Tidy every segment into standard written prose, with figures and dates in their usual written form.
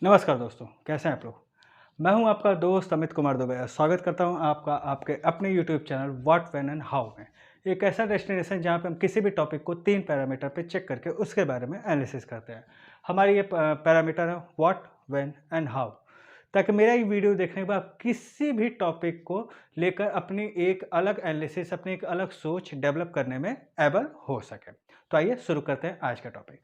नमस्कार दोस्तों, कैसे हैं आप लोग? मैं हूं आपका दोस्त अमित कुमार दुबे। स्वागत करता हूं आपका आपके अपने YouTube channel what, when and how में। एक ऐसा डेस्टिनेशन जहां पे हम किसी भी टॉपिक को 3 पैरामीटर पे चेक करके उसके बारे में एनालिसिस करते हैं। हमारे ये पैरामीटर है व्हाट, व्हेन एंड हाउ, ताकि मेरा ये वीडियो देखने के बाद किसी भी टॉपिक को लेकर अपनी एक अलग एनालिसिस, अपनी एक अलग सोच डेवलप करने में एबल हो सके। तो आइए शुरू करते हैं आज का टॉपिक।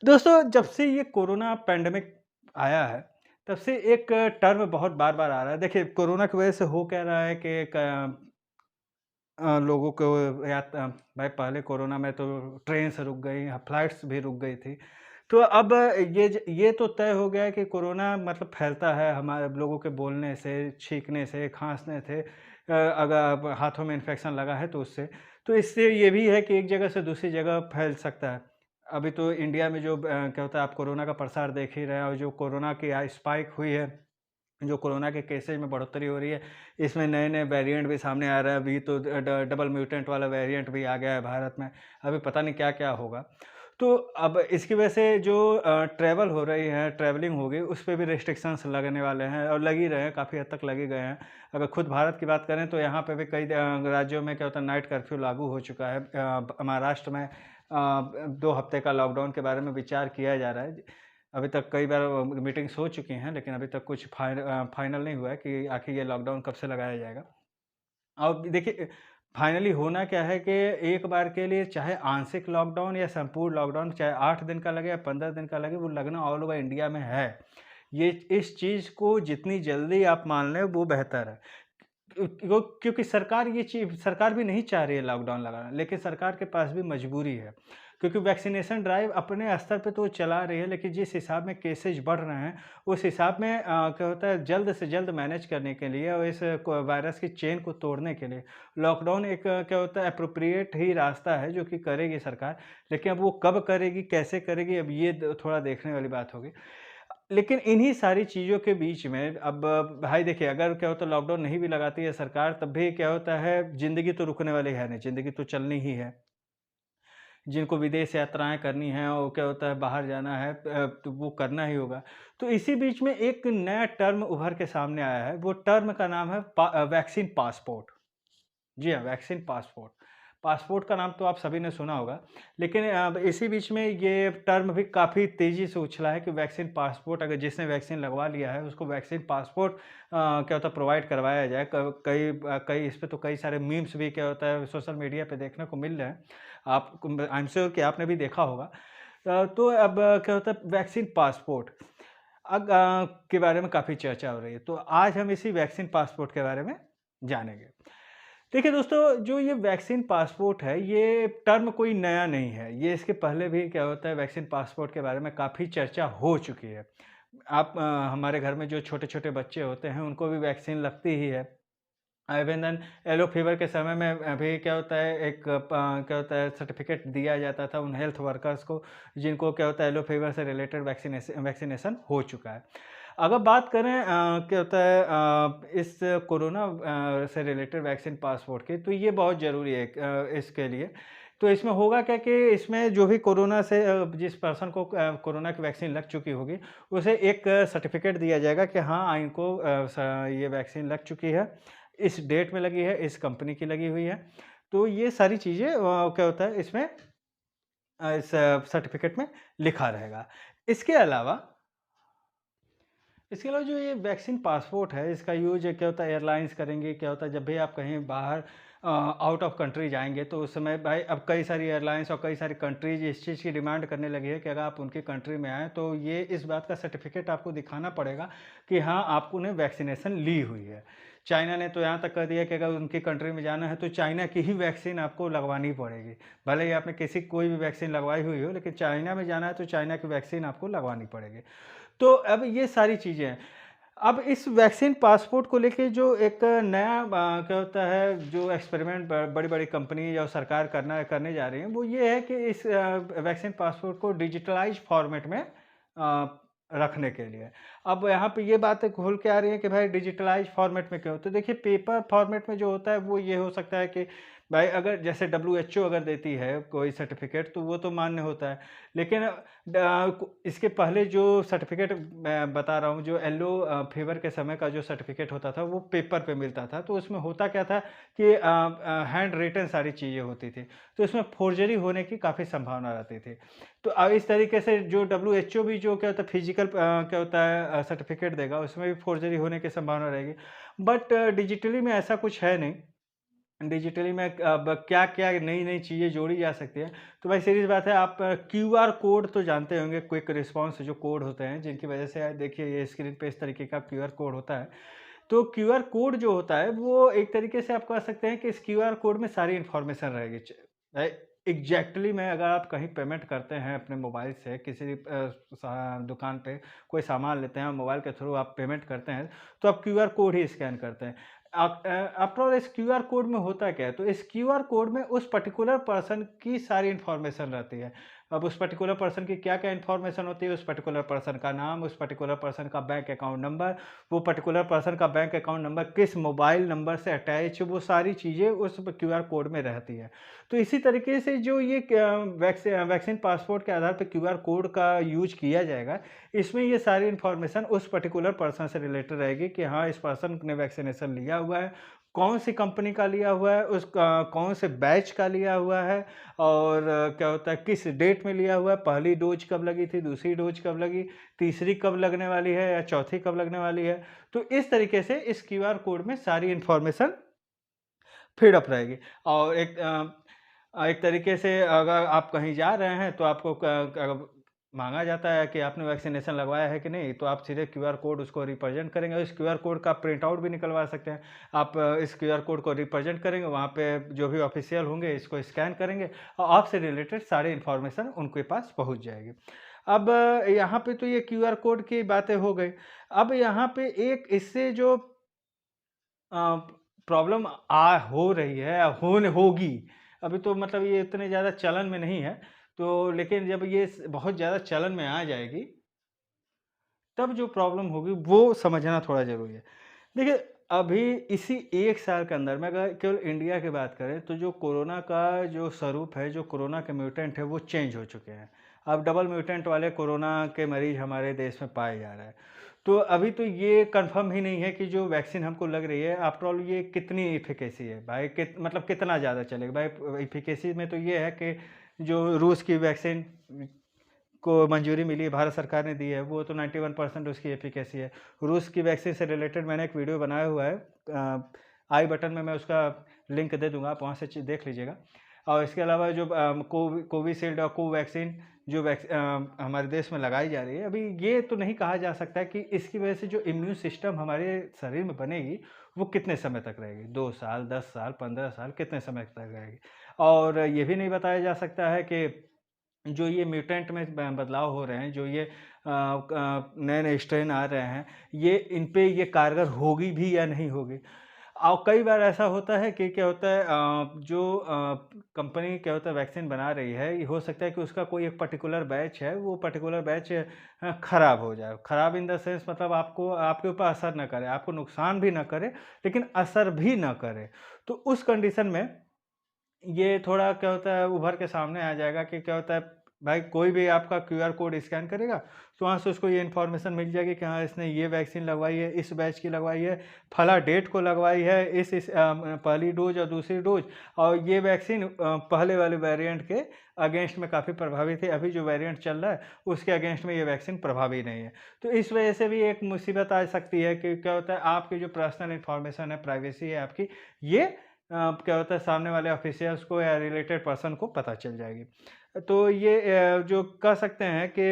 दोस्तों, जब से ये कोरोना पैंडेमिक आया है, तब से एक टर्म बहुत बार-बार आ रहा है। देखिए, कोरोना की वजह से हो क्या रहा है कि एक लोगों को भाई पहले कोरोना में तो ट्रेन्स रुक गई, फ्लाइट्स भी रुक गई थी। तो अब ये तो तय हो गया है कि कोरोना मतलब फैलता है हमारे लोगों के बोलने से, छींकने से, खाँसने से, अगर हाथों में इन्फेक्शन लगा है तो उससे। तो इससे ये भी है कि एक जगह से दूसरी जगह फैल सकता है। अभी तो इंडिया में जो क्या होता है, आप कोरोना का प्रसार देख ही रहे हैं, और जो कोरोना की स्पाइक हुई है, जो कोरोना के केसेज में बढ़ोतरी हो रही है, इसमें नए-नए वेरिएंट भी सामने आ रहा है। अभी तो डबल म्यूटेंट वाला वेरिएंट भी आ गया है भारत में। अभी पता नहीं क्या-क्या होगा। तो अब इसकी वजह से जो ट्रैवल हो रही है, ट्रैवलिंग होगी, उस पे भी रिस्ट्रिक्शंस लगने वाले हैं और लग ही रहे हैं, काफ़ी हद तक लग ही गए हैं। अगर खुद भारत की बात करें तो यहाँ पे भी कई राज्यों में क्या होता है, नाइट कर्फ्यू लागू हो चुका है। महाराष्ट्र में 2 हफ्ते का लॉकडाउन के बारे में विचार किया जा रहा है। अभी तक कई बार मीटिंग्स हो चुकी हैं, लेकिन अभी तक कुछ फाइनल नहीं हुआ है कि आखिर ये लॉकडाउन कब से लगाया जाएगा। अब देखिए, फाइनली होना क्या है कि एक बार के लिए चाहे आंशिक लॉकडाउन या संपूर्ण लॉकडाउन, चाहे 8 दिन का लगे या 15 दिन का लगे, वो लगना ऑल ओवर इंडिया में है। ये इस चीज़ को जितनी जल्दी आप मान लें वो बेहतर है। क्योंकि सरकार भी नहीं चाह रही है लॉकडाउन लगाना, लेकिन सरकार के पास भी मजबूरी है। क्योंकि वैक्सीनेशन ड्राइव अपने स्तर पे तो वो चला रही है, लेकिन जिस हिसाब में केसेज बढ़ रहे हैं, उस हिसाब में क्या होता है, जल्द से जल्द मैनेज करने के लिए और इस वायरस की चेन को तोड़ने के लिए लॉकडाउन एक क्या होता है, एप्रोप्रिएट ही रास्ता है जो कि करेगी सरकार। लेकिन अब वो कब करेगी, कैसे करेगी, अब ये थोड़ा देखने वाली बात होगी। लेकिन इन्हीं सारी चीज़ों के बीच में अब भाई देखिए, अगर क्या होता है लॉकडाउन नहीं भी लगाती है सरकार, तब भी क्या होता है, ज़िंदगी तो रुकने वाली है नहीं, ज़िंदगी तो चलनी ही है। जिनको विदेश यात्राएँ करनी हैं और क्या होता है बाहर जाना है, तो वो करना ही होगा। तो इसी बीच में एक नया टर्म उभर के सामने आया है, वो टर्म का नाम है वैक्सीन पासपोर्ट। जी हाँ, वैक्सीन पासपोर्ट। पासपोर्ट का नाम तो आप सभी ने सुना होगा, लेकिन इसी बीच में ये टर्म भी काफ़ी तेज़ी से उछला है कि वैक्सीन पासपोर्ट, अगर जिसने वैक्सीन लगवा लिया है, उसको वैक्सीन पासपोर्ट क्या होता है प्रोवाइड करवाया जाए। कई इस पे तो कई सारे मीम्स भी क्या होता है सोशल मीडिया पे देखने को मिल रहे हैं। आपको आई एम श्योर कि आपने भी देखा होगा। तो अब क्या होता है वैक्सीन पासपोर्ट के बारे में काफ़ी चर्चा हो रही है। तो आज हम इसी वैक्सीन पासपोर्ट के बारे में जानेंगे। देखिए दोस्तों, जो ये वैक्सीन पासपोर्ट है, ये टर्म कोई नया नहीं है। ये इसके पहले भी क्या होता है, वैक्सीन पासपोर्ट के बारे में काफ़ी चर्चा हो चुकी है। हमारे घर में जो छोटे-छोटे बच्चे होते हैं, उनको भी वैक्सीन लगती ही है। इवन देन येलो फीवर के समय में अभी क्या होता है, क्या होता है सर्टिफ़िकेट दिया जाता था उन हेल्थ वर्कर्स को, जिनको क्या होता है येलो फीवर से रिलेटेड वैक्सीनेशन हो चुका है। अगर बात करें क्या होता है इस कोरोना से रिलेटेड वैक्सीन पासपोर्ट की, तो ये बहुत ज़रूरी है इसके लिए। तो इसमें होगा क्या कि इसमें जो भी कोरोना से जिस पर्सन को कोरोना की वैक्सीन लग चुकी होगी, उसे एक सर्टिफ़िकेट दिया जाएगा कि हाँ, इनको ये वैक्सीन लग चुकी है, इस डेट में लगी है, इस कंपनी की लगी हुई है। तो ये सारी चीज़ें क्या होता है इसमें इस सर्टिफ़िकेट में लिखा रहेगा। इसके अलावा इसके अलावा जो ये वैक्सीन पासपोर्ट है, इसका यूज़ क्या होता है एयरलाइंस करेंगी, क्या होता है जब भी आप कहीं बाहर आउट ऑफ कंट्री जाएँगे, तो उस समय भाई अब कई सारी एयरलाइंस और कई सारी कंट्रीज़ इस चीज़ की डिमांड करने लगी है कि अगर आप उनकी कंट्री में आएँ, तो ये इस बात का सर्टिफ़िकेट आपको दिखाना पड़ेगा कि हाँ, आपने वैक्सीनेशन ली हुई है। चाइना ने तो यहाँ तक कर दिया कि अगर उनकी कंट्री में जाना है, तो चाइना की ही वैक्सीन आपको लगवानी पड़ेगी। भले ही आपने कोई भी वैक्सीन लगवाई हुई हो, लेकिन चाइना में जाना है, तो चाइना की वैक्सीन आपको लगवानी पड़ेगी। तो अब ये सारी चीज़ें हैं। अब इस वैक्सीन पासपोर्ट को लेके जो एक नया क्या होता है जो एक्सपेरिमेंट बड़ी-बड़ी कंपनी और सरकार करने जा रही है, वो ये है कि इस वैक्सीन पासपोर्ट को डिजिटलाइज़ फॉर्मेट में रखने के लिए। अब यहाँ पे ये बातें खुल के आ रही है कि भाई डिजिटलाइज़ फॉर्मेट में क्यों? तो देखिए पेपर फॉर्मेट में जो होता है वो ये हो सकता है कि भाई अगर जैसे डब्ल्यूएचओ अगर देती है कोई सर्टिफ़िकेट तो वो तो मान्य होता है। लेकिन इसके पहले जो सर्टिफ़िकेट मैं बता रहा हूँ, जो येलो फ़ीवर के समय का जो सर्टिफ़िकेट होता था वो पेपर पे मिलता था। तो उसमें होता क्या था कि हैंड रिटन सारी चीज़ें होती थी। तो इसमें फ़ोर्जरी होने की काफ़ी संभावना रहती थी। तो इस तरीके से जो डब्ल्यूएचओ भी जो क्या होता है फिज़िकल क्या होता है सर्टिफ़िकेट देगा, उसमें भी फ़ोर्जरी होने की संभावना रहेगी। बट डिजिटली में ऐसा कुछ है नहीं। डिजिटली में अब क्या-क्या नई-नई चीज़ें जोड़ी जा सकती हैं। तो भाई सीरीज़ बात है, आप क्यूआर कोड तो जानते होंगे, क्विक रिस्पॉन्स जो कोड होते हैं जिनकी वज़ह से देखिए ये स्क्रीन पे इस तरीके का क्यूआर कोड होता है। तो क्यूआर कोड जो होता है वो एक तरीके से आप कह सकते हैं कि इस क्यूआर कोड में सारी इन्फॉर्मेशन रहेगी। एग्ज़ैक्टली में अगर आप कहीं पेमेंट करते हैं अपने मोबाइल से किसी दुकान पे कोई सामान लेते हैं, मोबाइल के थ्रू आप पेमेंट करते हैं, तो आप क्यूआर कोड ही स्कैन करते हैं। आफ्टर ऑल इस क्यूआर कोड में होता क्या है? तो इस क्यूआर कोड में उस पर्टिकुलर पर्सन की सारी इन्फॉर्मेशन रहती है। अब उस पर्टिकुलर पर्सन की क्या-क्या इन्फॉर्मेशन होती है, उस पर्टिकुलर पर्सन का नाम, उस पर्टिकुलर पर्सन का बैंक अकाउंट नंबर, वो पर्टिकुलर पर्सन का बैंक अकाउंट नंबर किस मोबाइल नंबर से अटैच, वो सारी चीज़ें उस क्यूआर कोड में रहती हैं। तो इसी तरीके से जो ये वैक्सीन पासपोर्ट के आधार पे क्यूआर कोड का यूज़ किया जाएगा, इसमें ये सारी इन्फॉर्मेशन उस पर्टिकुलर पर्सन से रिलेटेड रहेगी कि हाँ, इस पर्सन ने वैक्सीनेशन लिया हुआ है, कौन-सी कंपनी का लिया हुआ है, कौन से बैच का लिया हुआ है और क्या होता है, किस डेट में लिया हुआ है, पहली डोज़ कब लगी थी, दूसरी डोज़ कब लगी, तीसरी कब लगने वाली है या चौथी कब लगने वाली है। तो इस तरीके से इस क्यूआर कोड में सारी इन्फॉर्मेशन फ़ीड अप रहेगी और एक तरीके से अगर आप कहीं जा रहे हैं तो आपको माँगा जाता है कि आपने वैक्सीनेशन लगवाया है कि नहीं, तो आप सीधे क्यूआर कोड उसको रिप्रेज़ेंट करेंगे और इस क्यूआर कोड का प्रिंट आउट भी निकलवा सकते हैं। आप इस क्यूआर कोड को रिप्रेज़ेंट करेंगे, वहाँ पे जो भी ऑफ़िशियल होंगे इसको स्कैन करेंगे और आपसे रिलेटेड सारी इन्फॉर्मेशन उनके पास पहुँच जाएगी। अब यहाँ पे तो ये क्यूआर कोड की बातें हो गई। अब यहाँ पे एक इससे जो अ, प्रॉब्लम हो रही है या होगी। अभी तो मतलब ये इतने ज़्यादा चलन में नहीं है, तो लेकिन जब ये बहुत ज़्यादा चलन में आ जाएगी, तब जो प्रॉब्लम होगी वो समझना थोड़ा ज़रूरी है। देखिए, अभी इसी 1 साल के अंदर में अगर केवल इंडिया की बात करें, तो जो कोरोना का जो स्वरूप है, जो कोरोना के म्यूटेंट है, वो चेंज हो चुके हैं। अब डबल म्यूटेंट वाले कोरोना के मरीज़ हमारे देश में पाए जा रहे हैं। तो अभी तो ये कन्फर्म ही नहीं है कि जो वैक्सीन हमको लग रही है, आफ्टर ऑल ये कितनी एफ़िकेसी है। भाई मतलब कितना ज़्यादा चलेगा। भाई एफ़िकेसी में तो ये है कि जो रूस की वैक्सीन को मंजूरी मिली है, भारत सरकार ने दी है, वो तो 91% उसकी एफ़िकेसी है। रूस की वैक्सीन से रिलेटेड मैंने एक वीडियो बनाया हुआ है। आई बटन में मैं उसका लिंक दे दूँगा, आप वहाँ से देख लीजिएगा। और इसके अलावा जो कोविशील्ड और कोवैक्सीन जो हमारे देश में लगाई जा रही है, अभी ये तो नहीं कहा जा सकता है कि इसकी वजह से जो इम्यून सिस्टम हमारे शरीर में बनेगी, वो कितने समय तक रहेगी। 2 साल, 10 साल, 15 साल, कितने समय तक रहेगी। और ये भी नहीं बताया जा सकता है कि जो ये म्यूटेंट में बदलाव हो रहे हैं, जो ये नए-नए स्ट्रेन आ रहे हैं, ये इन पे ये कारगर होगी भी या नहीं होगी। और कई बार ऐसा होता है कि क्या होता है जो कंपनी क्या होता है वैक्सीन बना रही है, ये हो सकता है कि उसका कोई एक पर्टिकुलर बैच है, वो पर्टिकुलर बैच खराब हो जाए। खराब इन द सेंस मतलब आपको आपके ऊपर असर ना करे, आपको नुकसान भी ना करे, लेकिन असर भी ना करे। तो उस कंडीशन में ये थोड़ा क्या होता है उभर के सामने आ जाएगा कि क्या होता है भाई कोई भी आपका क्यूआर कोड स्कैन करेगा तो वहाँ से उसको ये इन्फॉर्मेशन मिल जाएगी कि हाँ इसने ये वैक्सीन लगवाई है, इस बैच की लगवाई है, फला डेट को लगवाई है, पहली डोज और दूसरी डोज और ये वैक्सीन पहले वाले वेरिएंट के अगेंस्ट में काफ़ी प्रभावी थी, अभी जो वेरिएंट चल रहा है उसके अगेंस्ट में ये वैक्सीन प्रभावी नहीं है। तो इस वजह से भी एक मुसीबत आ सकती है कि क्या होता है आपकी जो पर्सनल इन्फॉर्मेशन है, प्राइवेसी है आपकी, ये क्या होता है सामने वाले ऑफिशियल्स को या रिलेटेड पर्सन को पता चल जाएगी। तो ये जो कह सकते हैं कि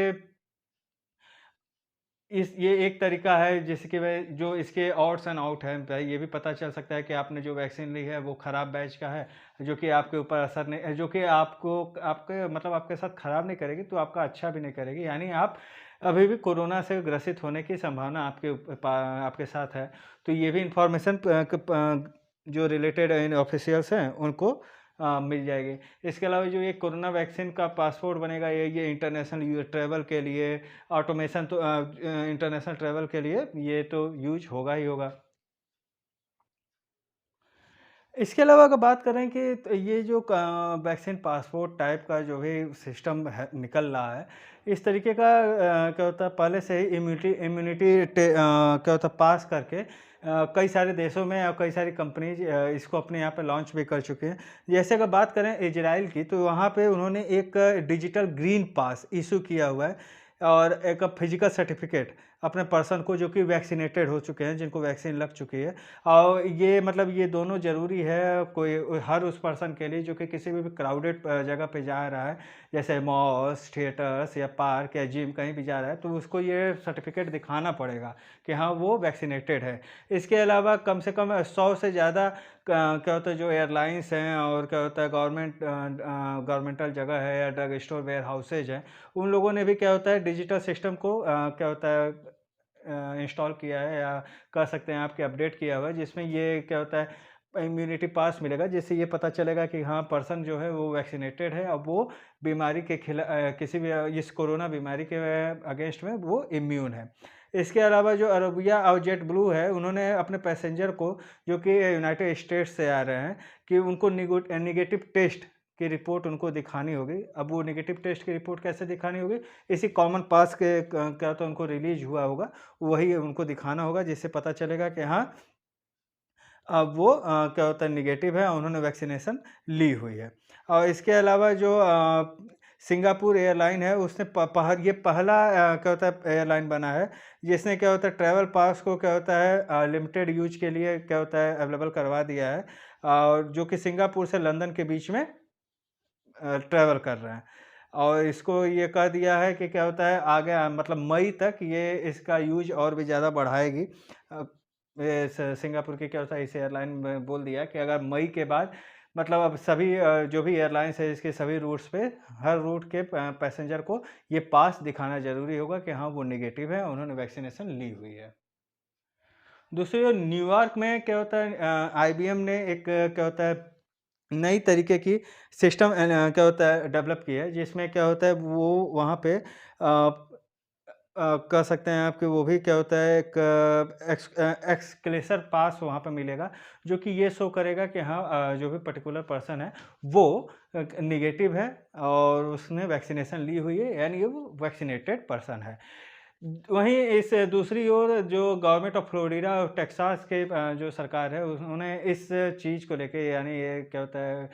ये एक तरीका है जिसकी वजह जो इसके ऑट्स एंड आउट हैं, भाई ये भी पता चल सकता है कि आपने जो वैक्सीन ली है वो खराब बैच का है, जो कि आपके ऊपर असर नहीं जो कि आपको आपके मतलब आपके साथ खराब नहीं करेगी तो आपका अच्छा भी नहीं करेगी। यानी आप अभी भी कोरोना से ग्रसित होने की संभावना आपके साथ है। तो ये भी इन्फॉर्मेशन जो रिलेटेड इन ऑफिशियल्स हैं उनको मिल जाएगी। इसके अलावा जो ये कोरोना वैक्सीन का पासपोर्ट बनेगा ये इंटरनेशनल ट्रैवल के लिए ऑटोमेशन तो इंटरनेशनल ट्रैवल के लिए ये तो यूज़ होगा ही होगा। इसके अलावा अगर बात करें कि ये जो वैक्सीन पासपोर्ट टाइप का जो भी सिस्टम है निकल रहा है, इस तरीके का क्या होता है पहले से ही इम्यूनिटी इम्यूनिटी क्या होता है पास करके कई सारे देशों में और कई सारी कंपनीज इसको अपने यहाँ पे लॉन्च भी कर चुके हैं। जैसे अगर बात करें इजराइल की, तो वहाँ पे उन्होंने एक डिजिटल ग्रीन पास इशू किया हुआ है और एक फिजिकल सर्टिफिकेट अपने पर्सन को जो कि वैक्सीनेटेड हो चुके हैं, जिनको वैक्सीन लग चुकी है। और ये मतलब ये दोनों ज़रूरी है कोई हर उस पर्सन के लिए जो कि किसी भी क्राउडेड जगह पे जा रहा है, जैसे मॉल्स, थिएटर्स या पार्क या जिम कहीं भी जा रहा है, तो उसको ये सर्टिफिकेट दिखाना पड़ेगा कि हाँ, वो वैक्सीनेटेड है। इसके अलावा कम से कम 100 से ज़्यादा क्या होता है जो एयरलाइंस हैं और क्या होता है गवर्नमेंटल जगह है या ड्रग स्टोर वेयर हाउसेज हैं, उन लोगों ने भी क्या होता है डिजिटल सिस्टम को क्या होता है इंस्टॉल किया है या कह सकते हैं आपके अपडेट किया हुआ है, जिसमें ये क्या होता है इम्यूनिटी पास मिलेगा, जिससे ये पता चलेगा कि हाँ, पर्सन जो है वो वैक्सीनेटेड है, अब वो बीमारी के किसी भी इस कोरोना बीमारी के अगेंस्ट में वो इम्यून है। इसके अलावा जो अरबिया और जेट ब्लू है, उन्होंने अपने पैसेंजर को जो कि यूनाइटेड स्टेट्स से आ रहे हैं कि उनको नेगेटिव टेस्ट की रिपोर्ट उनको दिखानी होगी। अब वो नेगेटिव टेस्ट की रिपोर्ट कैसे दिखानी होगी? इसी कॉमन पास के क्या तो उनको रिलीज़ हुआ होगा, वही उनको दिखाना होगा, जिससे पता चलेगा कि हाँ, अब वो क्या होता है नेगेटिव है और उन्होंने वैक्सीनेशन ली हुई है। और इसके अलावा जो सिंगापुर एयरलाइन है, उसने ये पहला क्या होता है एयरलाइन बना है, जिसने क्या होता है ट्रैवल पास को क्या होता है लिमिटेड यूज़ के लिए क्या होता है अवेलेबल करवा दिया है, और जो कि सिंगापुर से लंदन के बीच में ट्रैवल कर रहे हैं। और इसको ये कह दिया है कि क्या होता है आगे मतलब मई तक ये इसका यूज़ और भी ज़्यादा बढ़ाएगी। अ, ये सिंगापुर की क्या होता है इस एयरलाइन में बोल दिया कि अगर मई के बाद मतलब अब सभी जो भी एयरलाइंस है इसके सभी रूट्स पे हर रूट के पैसेंजर को ये पास दिखाना ज़रूरी होगा कि हाँ, वो नेगेटिव है, उन्होंने वैक्सीनेशन ली हुई है। दूसरी ओर न्यूयॉर्क में क्या होता है आईबीएम ने एक क्या होता है नई तरीके की सिस्टम क्या होता है डेवलप की है, जिसमें क्या होता है वो वहाँ पे कह सकते हैं आप कि वो भी क्या होता है एक एक्सक्लेसिव पास वहाँ पे मिलेगा, जो कि ये शो करेगा कि हाँ, जो भी पर्टिकुलर पर्सन है वो नेगेटिव है और उसने वैक्सीनेशन ली हुई है, यानी ये वो वैक्सीनेटेड पर्सन है। वहीं इस दूसरी ओर जो गवर्नमेंट ऑफ फ्लोरिडा और टेक्सास के जो सरकार है उन्होंने इस चीज़ को लेके यानी ये क्या होता है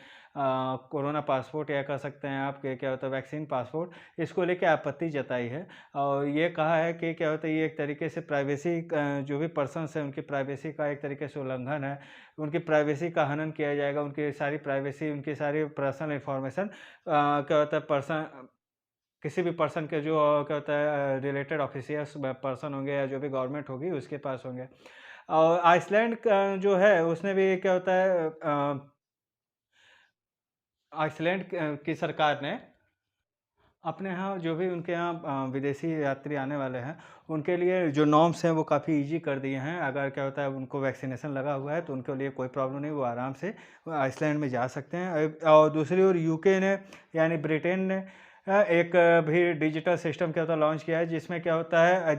कोरोना पासपोर्ट या कह सकते हैं आप कि क्या होता है वैक्सीन पासपोर्ट, इसको लेके आपत्ति जताई है और ये कहा है कि क्या होता है ये एक तरीके से प्राइवेसी जो भी पर्सन्स हैं उनकी प्राइवेसी का एक तरीके से उल्लंघन है, उनकी प्राइवेसी का हनन किया जाएगा, उनकी सारी प्राइवेसी उनकी सारी पर्सनल इंफॉर्मेशन क्या होता है पर्सन किसी भी पर्सन के जो क्या होता है रिलेटेड ऑफिशियल्स पर्सन होंगे या जो भी गवर्नमेंट होगी उसके पास होंगे। और आइसलैंड का जो है उसने भी क्या होता है आइसलैंड की सरकार ने अपने यहाँ जो भी उनके यहाँ विदेशी यात्री आने वाले हैं, उनके लिए जो नॉर्म्स हैं वो काफ़ी ईज़ी कर दिए हैं। अगर क्या होता है उनको वैक्सीनेशन लगा हुआ है तो उनके लिए कोई प्रॉब्लम नहीं, वो आराम से आइसलैंड में जा सकते हैं। और दूसरी ओर यूके ने यानी ब्रिटेन ने एक भी डिजिटल सिस्टम क्या होता है लॉन्च किया है, जिसमें क्या होता है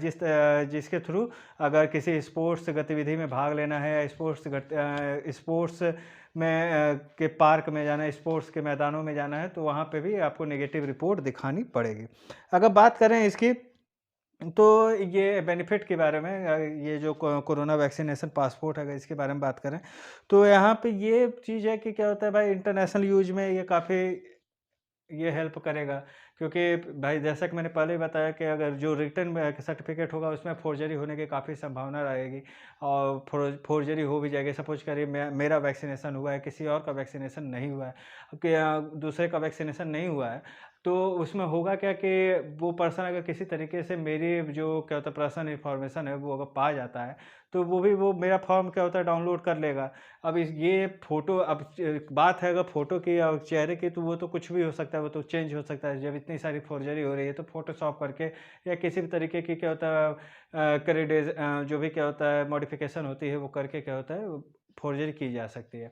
जिसके थ्रू अगर किसी स्पोर्ट्स गतिविधि में भाग लेना है या स्पोर्ट्स में के पार्क में जाना है, स्पोर्ट्स के मैदानों में जाना है, तो वहाँ पे भी आपको नेगेटिव रिपोर्ट दिखानी पड़ेगी। अगर बात करें इसकी तो ये बेनिफिट के बारे में ये जो कोरोना वैक्सीनेशन पासपोर्ट है अगर इसके बारे में बात करें, तो यहाँ पे ये चीज़ है कि क्या होता है भाई इंटरनेशनल यूज़ में ये काफ़ी ये हेल्प करेगा, क्योंकि भाई जैसा कि मैंने पहले ही बताया कि अगर जो रिटन में सर्टिफिकेट होगा उसमें फ़ोर्जरी होने की काफ़ी संभावना रहेगी और फ़ोर्जरी हो भी जाएगी। सपोज़ करिए मेरा वैक्सीनेशन हुआ है, किसी और का वैक्सीनेशन नहीं हुआ है, अब दूसरे का वैक्सीनेशन नहीं हुआ है, तो उसमें होगा क्या कि वो पर्सन अगर किसी तरीके से मेरी जो क्या होता है पर्सनल इन्फॉर्मेशन है वो अगर पा जाता है, तो वो मेरा फॉर्म क्या होता है डाउनलोड कर लेगा। अब ये फ़ोटो अब बात है अगर फ़ोटो की और चेहरे की, तो वो तो कुछ भी हो सकता है, वो तो चेंज हो सकता है। जब इतनी सारी फ़ोर्जरी हो रही है तो फ़ोटोशॉप करके या किसी भी तरीके की क्या होता है जो भी क्या होता है मॉडिफ़िकेशन होती है वो करके क्या होता है फ़ोर्जरी की जा सकती है।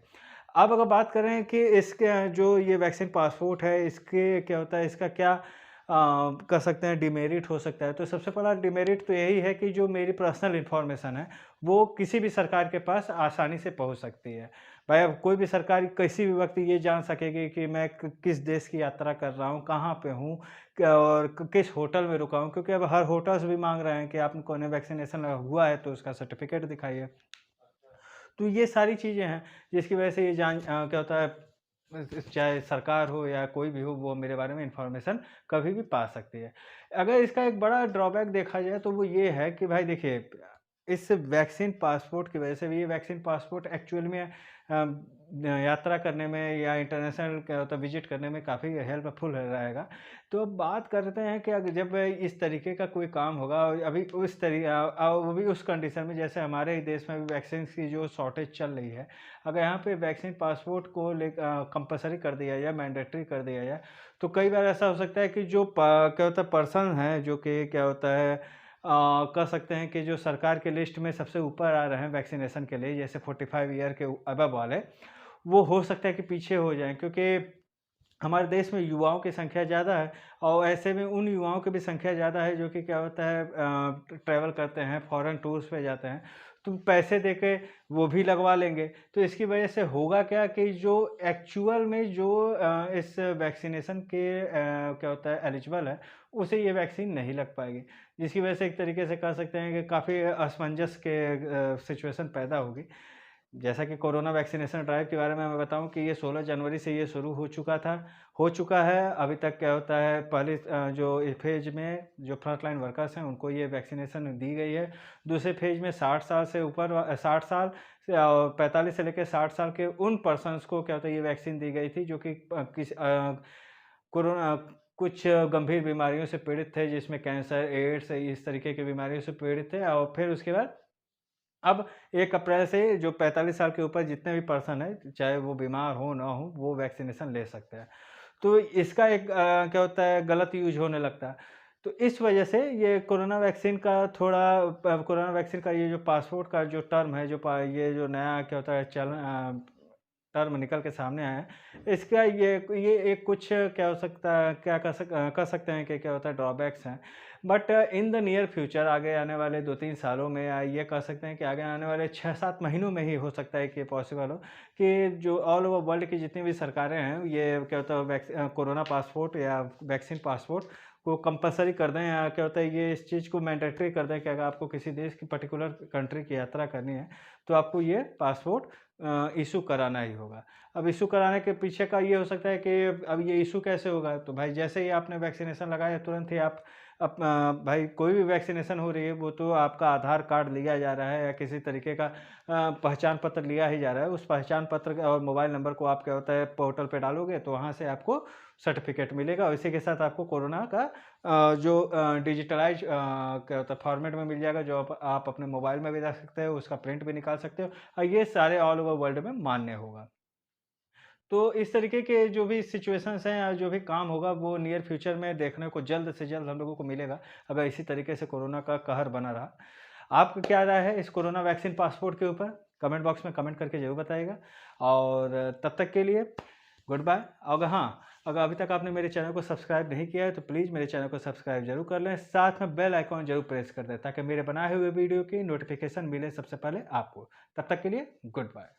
अब अगर बात करें कि इसके जो ये वैक्सीन पासपोर्ट है इसके क्या होता है इसका क्या कह सकते हैं डिमेरिट हो सकता है। तो सबसे बड़ा डिमेरिट तो यही है कि जो मेरी पर्सनल इन्फॉर्मेशन है वो किसी भी सरकार के पास आसानी से पहुँच सकती है। भाई अब कोई भी सरकार किसी भी वक़्त ये जान सकेगी कि मैं किस देश की यात्रा कर रहा हूँ, कहाँ पे हूँ और किस होटल में रुका हूँ, क्योंकि अब हर होटल्स भी माँग रहे हैं कि आपको ने वैक्सीनेशन हुआ है तो उसका सर्टिफ़िकेट दिखाइए। तो ये सारी चीज़ें हैं जिसकी वजह से ये क्या होता है, चाहे सरकार हो या कोई भी हो, वो मेरे बारे में इन्फॉर्मेशन कभी भी पा सकती है। अगर इसका एक बड़ा ड्रॉबैक देखा जाए तो वो ये है कि भाई देखिए, इस वैक्सीन पासपोर्ट की वजह से भी, ये वैक्सीन पासपोर्ट एक्चुअल में यात्रा करने में या इंटरनेशनल क्या होता है विज़िट करने में काफ़ी हेल्पफुल रहेगा। तो अब बात करते हैं कि जब इस तरीके का कोई काम होगा और अभी वो भी उस कंडीशन में जैसे हमारे ही देश में भी वैक्सीन की जो शॉर्टेज चल रही है। अगर यहाँ पे वैक्सीन पासपोर्ट को कंपल्सरी कर दिया जाए, मैंडेटरी कर दिया जाए, तो कई बार ऐसा हो सकता है कि जो क्या होता है पर्सन है जो कि क्या होता है कह सकते हैं कि जो सरकार के लिस्ट में सबसे ऊपर आ रहे हैं वैक्सीनेशन के लिए, जैसे 45 ईयर के अबव वाले, वो हो सकता है कि पीछे हो जाएँ, क्योंकि हमारे देश में युवाओं की संख्या ज़्यादा है और ऐसे में उन युवाओं की भी संख्या ज़्यादा है जो कि क्या होता है ट्रैवल करते हैं, फॉरेन टूर्स पे जाते हैं, तो पैसे दे के वो भी लगवा लेंगे। तो इसकी वजह से होगा क्या कि जो एक्चुअल में जो इस वैक्सीनेशन के क्या होता है एलिजिबल है, उसे ये वैक्सीन नहीं लग पाएगी। जिसकी वजह से एक तरीके से कह सकते हैं कि काफ़ी असमंजस के सिचुएशन पैदा होगी। जैसा कि कोरोना वैक्सीनेशन ड्राइव के बारे में मैं बताऊँ कि ये 16 जनवरी से ये शुरू हो चुका है। अभी तक क्या होता है, पहले जो फ़ेज़ में जो फ्रंटलाइन वर्कर्स हैं उनको ये वैक्सीनेशन दी गई है। दूसरे फ़ेज़ में 60 साल से ऊपर 60 साल से 45 से लेके 60 साल के उन पर्सन्स को क्या होता है ये वैक्सीन दी गई थी जो कि कोरोना कुछ गंभीर बीमारियों से पीड़ित थे, जिसमें कैंसर, एड्स इस तरीके की बीमारियों से पीड़ित थे और फिर उसके बाद अब 1 अप्रैल से जो 45 साल के ऊपर जितने भी पर्सन हैं, चाहे वो बीमार हो ना हो, वो वैक्सीनेशन ले सकते हैं। तो इसका एक क्या होता है गलत यूज़ होने लगता है। तो इस वजह से ये कोरोना वैक्सीन का ये जो पासपोर्ट का जो टर्म है, ये जो नया क्या होता है टर्म निकल के सामने आया है, इसका ये एक कुछ क्या हो सकता है, क्या कह सकते हैं कि क्या होता है ड्रॉबैक्स हैं। But in the near future आगे आने वाले 2-3 सालों में या ये कह सकते हैं कि आगे आने वाले 6-7 महीनों में ही हो सकता है कि ये पॉसिबल हो कि जो ऑल ओवर वर्ल्ड की जितनी भी सरकारें हैं, ये क्या होता है कोरोना पासपोर्ट या वैक्सीन पासपोर्ट को कंपल्सरी कर दें या क्या होता है ये इस चीज़ को मैंडेटरी कर दें कि अगर आपको किसी देश की पर्टिकुलर कंट्री की यात्रा करनी है, तो आपको ये पासपोर्ट इश्यू कराना ही होगा। अब इश्यू कराने के पीछे का ये हो सकता है कि अब ये इश्यू कैसे होगा? तो भाई जैसे ही आपने वैक्सीनेशन लगाया तुरंत ही आप भाई कोई भी वैक्सीनेशन हो रही है वो तो आपका आधार कार्ड लिया जा रहा है या किसी तरीके का पहचान पत्र लिया ही जा रहा है। उस पहचान पत्र और मोबाइल नंबर को आप क्या होता है पोर्टल पे डालोगे तो वहाँ से आपको सर्टिफ़िकेट मिलेगा और इसी के साथ आपको कोरोना का जो डिजिटलाइज़ क्या होता है फॉर्मेट में मिल जाएगा, जो आप अपने मोबाइल में भी रख सकते हो, उसका प्रिंट भी निकाल सकते हो और ये सारे ऑल ओवर वर्ल्ड में मान्य होगा। तो इस तरीके के जो भी सिचुएशंस हैं या जो भी काम होगा वो नियर फ्यूचर में देखने को जल्द से जल्द हम लोगों को मिलेगा, अगर इसी तरीके से कोरोना का कहर बना रहा। आपकी क्या राय है इस कोरोना वैक्सीन पासपोर्ट के ऊपर? कमेंट बॉक्स में कमेंट करके ज़रूर बताइएगा और तब तक के लिए गुड बाय। अगर हाँ, अगर अभी तक आपने मेरे चैनल को सब्सक्राइब नहीं किया है तो प्लीज़ मेरे चैनल को सब्सक्राइब ज़रूर कर लें, साथ में बेल आइकॉन ज़रूर प्रेस कर दें ताकि मेरे बनाए हुए वीडियो की नोटिफ़िकेशन मिले सबसे पहले आपको। तब तक के लिए गुड बाय।